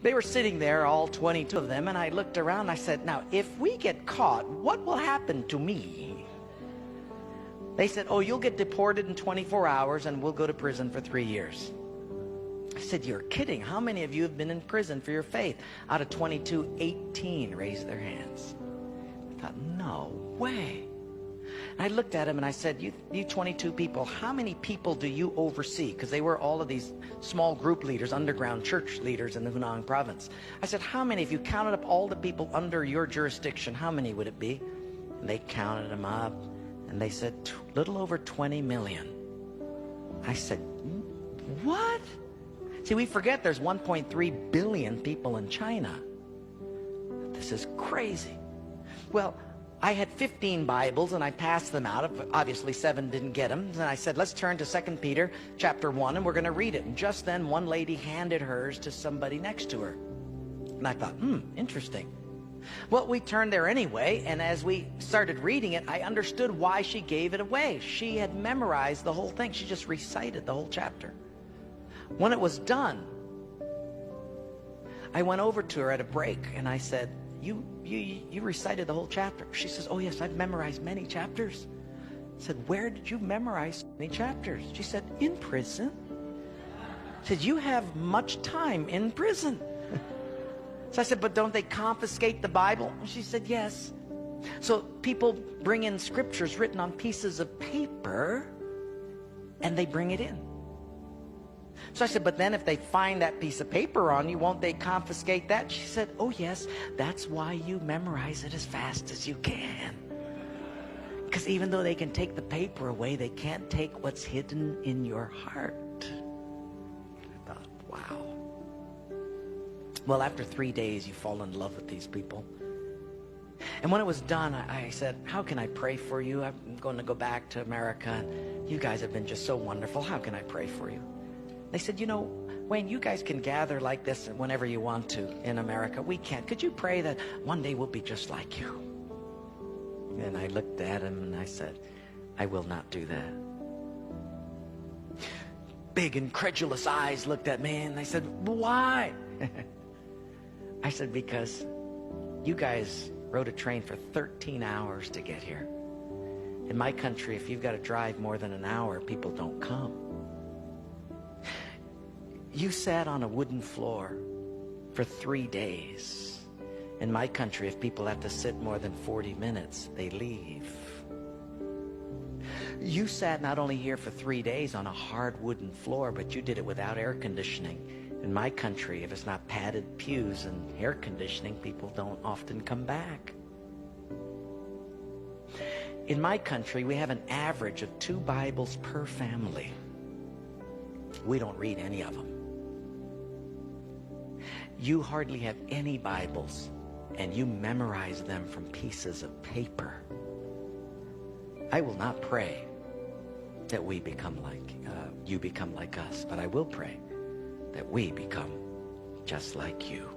They were sitting there, all 22 of them, and I looked around and I said, now, if we get caught, what will happen to me? They said, oh, you'll get deported in 24 hours and we'll go to prison for 3 years. I said, you're kidding. How many of you have been in prison for your faith? Out of 22, 18 raised their hands. I thought, no way. And I looked at him and I said, you 22 people, how many people do you oversee? Because they were all of these small group leaders, underground church leaders in the Hunan province. I said, how many, if you counted up all the people under your jurisdiction, how many would it be? And they counted them up and they said, little over 20 million. I said, what? See, we forget there's 1.3 billion people in China. This is crazy. Well, I had 15 Bibles and I passed them out. Obviously 7 didn't get them. And I said, let's turn to 2 Peter chapter 1 and we're going to read it. And just then one lady handed hers to somebody next to her. And I thought, interesting. Well, we turned there anyway, and as we started reading it, I understood why she gave it away. She had memorized the whole thing. She just recited the whole chapter. When it was done, I went over to her at a break and I said, you recited the whole chapter. She says, oh yes, I've memorized many chapters. I said, where did you memorize so many chapters? She said, in prison. I said, you have much time in prison. So I said, but don't they confiscate the Bible? She said, yes. So people bring in scriptures written on pieces of paper and they bring it in. So I said, but then if they find that piece of paper on you, won't they confiscate that? She said, oh yes, that's why you memorize it as fast as you can. Because even though they can take the paper away, they can't take what's hidden in your heart. I thought, wow. Well, after 3 days, you fall in love with these people. And when it was done, I said, how can I pray for you? I'm going to go back to America. You guys have been just so wonderful. How can I pray for you? They said, you know, Wayne, you guys can gather like this whenever you want to in America. We can't. Could you pray that one day we'll be just like you? And I looked at him and I said, I will not do that. Big incredulous eyes looked at me and they said, why? I said, because you guys rode a train for 13 hours to get here. In my country, if you've got to drive more than an hour, people don't come. You sat on a wooden floor for 3 days. In my country, if people have to sit more than 40 minutes, they leave. You sat not only here for 3 days on a hard wooden floor, but you did it without air conditioning. In my country, if it's not padded pews and air conditioning, people don't often come back. In my country, we have an average of 2 Bibles per family. We don't read any of them. You hardly have any Bibles, and you memorize them from pieces of paper. I will not pray that we become like, you become like us, but I will pray that we become just like you.